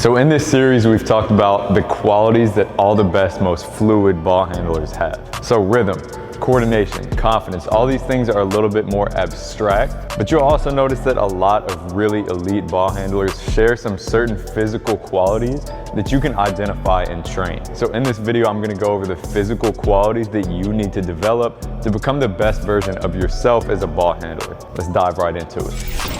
So in this series, we've talked about the qualities that all the best, most fluid ball handlers have. So rhythm, coordination, confidence, all these things are a little bit more abstract, but you'll also notice that a lot of really elite ball handlers share some certain physical qualities that you can identify and train. So in this video, I'm gonna go over the physical qualities that you need to develop to become the best version of yourself as a ball handler. Let's dive right into it.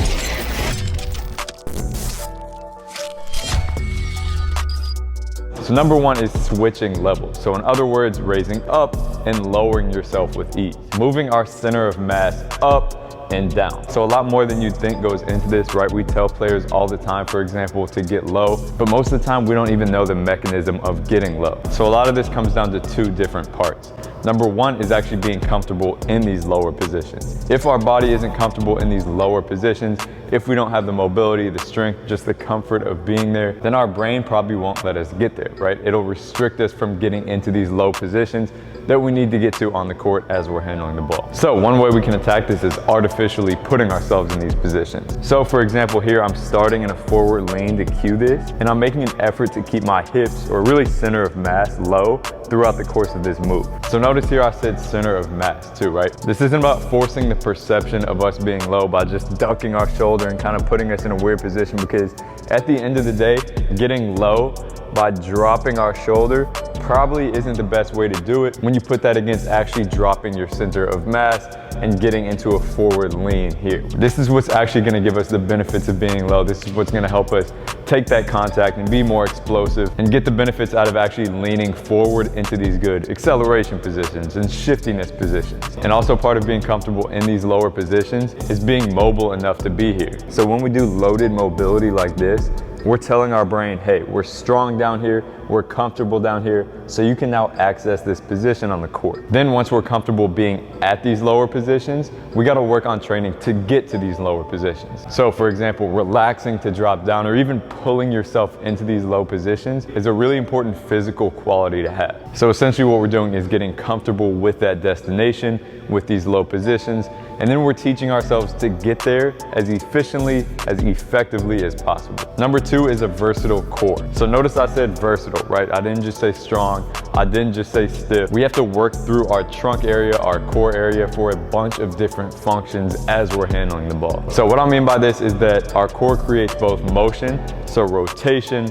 So number one is switching levels. So in other words, raising up and lowering yourself with ease. Moving our center of mass up and down. So a lot more than you'd think goes into this, right? We tell players all the time, for example, to get low, but most of the time we don't even know the mechanism of getting low. So a lot of this comes down to two different parts. Number one is actually being comfortable in these lower positions. If our body isn't comfortable in these lower positions, if we don't have the mobility, the strength, just the comfort of being there, then our brain probably won't let us get there, right? It'll restrict us from getting into these low positions that we need to get to on the court as we're handling the ball. So one way we can attack this is artificially putting ourselves in these positions. So for example, here I'm starting in a forward lean to cue this, and I'm making an effort to keep my hips, or really center of mass, low throughout the course of this move. So notice here I said center of mass too, right? This isn't about forcing the perception of us being low by just ducking our shoulder and kind of putting us in a weird position, because at the end of the day, getting low by dropping our shoulder probably isn't the best way to do it when you put that against actually dropping your center of mass and getting into a forward lean here. This is what's actually gonna give us the benefits of being low. This is what's gonna help us take that contact and be more explosive and get the benefits out of actually leaning forward into these good acceleration positions and shiftiness positions. And also part of being comfortable in these lower positions is being mobile enough to be here. So when we do loaded mobility like this, we're telling our brain, hey, we're strong down here, we're comfortable down here, so you can now access this position on the court. Then once we're comfortable being at these lower positions, we gotta work on training to get to these lower positions. So for example, relaxing to drop down or even pulling yourself into these low positions is a really important physical quality to have. So essentially what we're doing is getting comfortable with that destination, with these low positions, and then we're teaching ourselves to get there as efficiently, as effectively as possible. Number two is a versatile core. So notice I said versatile, right? I didn't just say strong, I didn't just say stiff. We have to work through our trunk area, our core area for a bunch of different functions as we're handling the ball. So what I mean by this is that our core creates both motion, so rotation,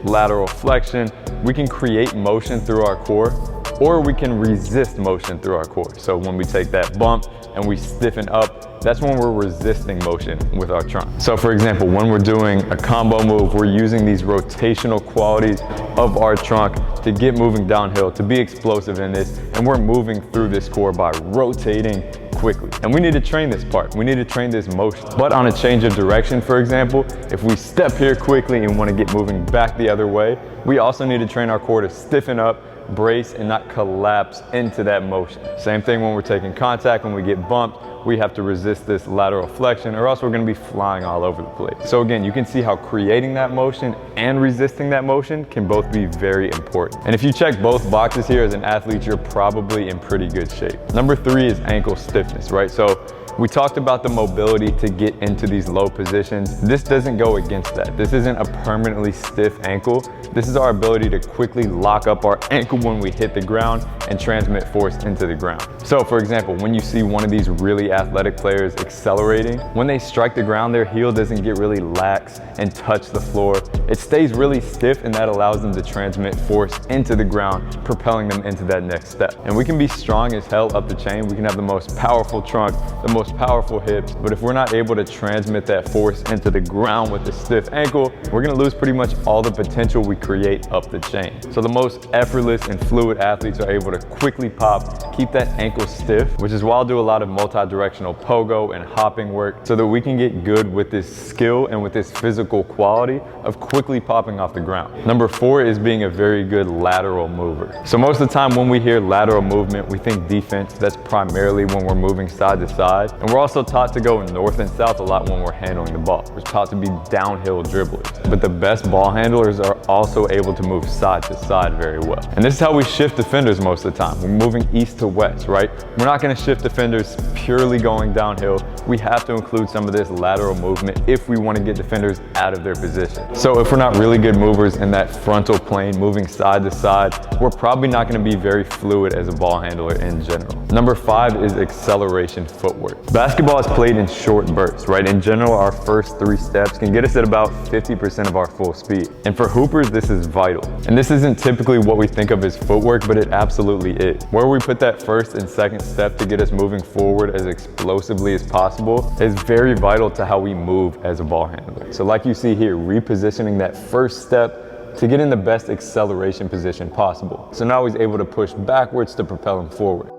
lateral flexion. We can create motion through our core, or we can resist motion through our core. So when we take that bump and we stiffen up, that's when we're resisting motion with our trunk. So for example, when we're doing a combo move, we're using these rotational qualities of our trunk to get moving downhill, to be explosive in this, and we're moving through this core by rotating quickly. And we need to train this part. We need to train this motion. But on a change of direction, for example, if we step here quickly and want to get moving back the other way, we also need to train our core to stiffen up, brace, and not collapse into that motion. Same thing when we're taking contact. When we get bumped, we have to resist this lateral flexion, or else we're going to be flying all over the place. So again, you can see how creating that motion and resisting that motion can both be very important. And if you check both boxes here as an athlete, you're probably in pretty good shape. Number three is ankle stiffness, right? So we talked about the mobility to get into these low positions. This doesn't go against that. This isn't a permanently stiff ankle. This is our ability to quickly lock up our ankle when we hit the ground and transmit force into the ground. So for example, when you see one of these really athletic players accelerating, when they strike the ground, their heel doesn't get really lax and touch the floor. It stays really stiff, and that allows them to transmit force into the ground, propelling them into that next step. And we can be strong as hell up the chain. We can have the most powerful trunk, the most powerful hips, but if we're not able to transmit that force into the ground with a stiff ankle, we're gonna lose pretty much all the potential we create up the chain. So the most effortless and fluid athletes are able to quickly pop, keep that ankle stiff, which is why I'll do a lot of multi-directional pogo and hopping work so that we can get good with this skill and with this physical quality of quickly popping off the ground. Number four is being a very good lateral mover. So most of the time when we hear lateral movement, we think defense. That's primarily when we're moving side to side. And we're also taught to go north and south a lot when we're handling the ball. We're taught to be downhill dribblers. But the best ball handlers are also able to move side to side very well. And this is how we shift defenders most of the time. We're moving east to west, right? We're not gonna shift defenders purely going downhill. We have to include some of this lateral movement if we wanna get defenders out of their position. So if we're not really good movers in that frontal plane, moving side to side, we're probably not gonna be very fluid as a ball handler in general. Number 5 is acceleration footwork. Basketball is played in short bursts, right? In general, our first 3 steps can get us at about 50% of our full speed. And for hoopers, this is vital. And this isn't typically what we think of as footwork, but it absolutely is. Where we put that first and second step to get us moving forward as explosively as possible is very vital to how we move as a ball handler. So like you see here, repositioning that first step to get in the best acceleration position possible. So now he's able to push backwards to propel him forward.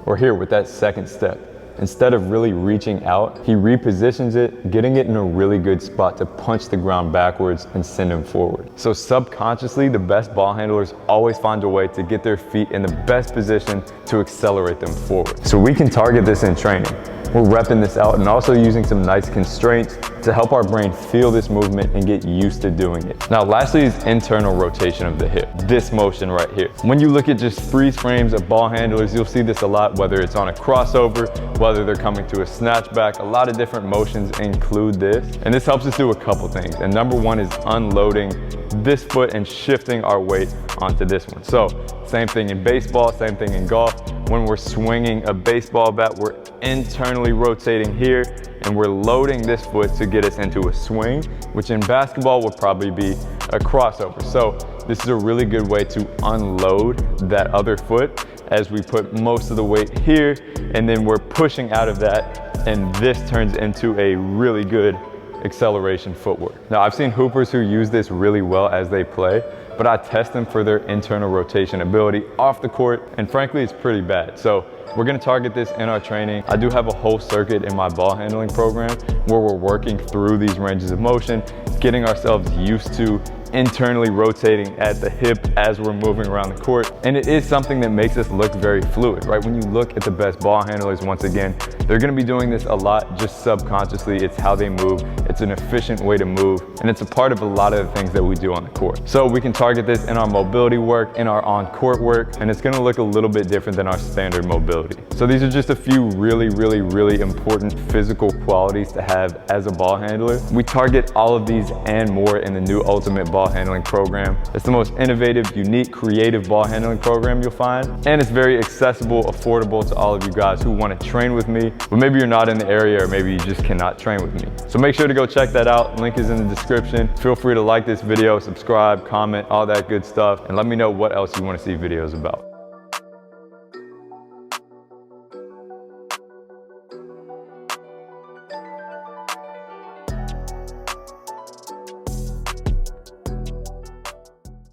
Or here with that second step, instead of really reaching out, he repositions it, getting it in a really good spot to punch the ground backwards and send him forward. So subconsciously, the best ball handlers always find a way to get their feet in the best position to accelerate them forward. So we can target this in training. We're repping this out and also using some nice constraints to help our brain feel this movement and get used to doing it. Now, lastly is internal rotation of the hip. This motion right here. When you look at just freeze frames of ball handlers, you'll see this a lot, whether it's on a crossover, whether they're coming to a snatchback. A lot of different motions include this. And this helps us do a couple things. And number 1 is unloading this foot and shifting our weight onto this one. So same thing in baseball, same thing in golf. When we're swinging a baseball bat, we're internally rotating here and we're loading this foot to get us into a swing, which in basketball would probably be a crossover. So this is a really good way to unload that other foot as we put most of the weight here and then we're pushing out of that, and this turns into a really good acceleration footwork. Now I've seen hoopers who use this really well as they play, but I test them for their internal rotation ability off the court, and frankly it's pretty bad. So we're gonna target this in our training. I do have a whole circuit in my ball handling program where we're working through these ranges of motion, getting ourselves used to internally rotating at the hip as we're moving around the court. And it is something that makes us look very fluid, right? When you look at the best ball handlers, once again, they're gonna be doing this a lot just subconsciously. It's how they move. It's an efficient way to move. And it's a part of a lot of the things that we do on the court. So we can target this in our mobility work, in our on-court work, and it's gonna look a little bit different than our standard mobility. So these are just a few really important physical qualities to have as a ball handler. We target all of these and more in the new Ultimate Ball Handling program. It's the most innovative, unique, creative ball handling program you'll find. And it's very accessible, affordable to all of you guys who want to train with me, but maybe you're not in the area or maybe you just cannot train with me. So make sure to go check that out. Link is in the description. Feel free to like this video, subscribe, comment, all that good stuff, and let me know what else you want to see videos about.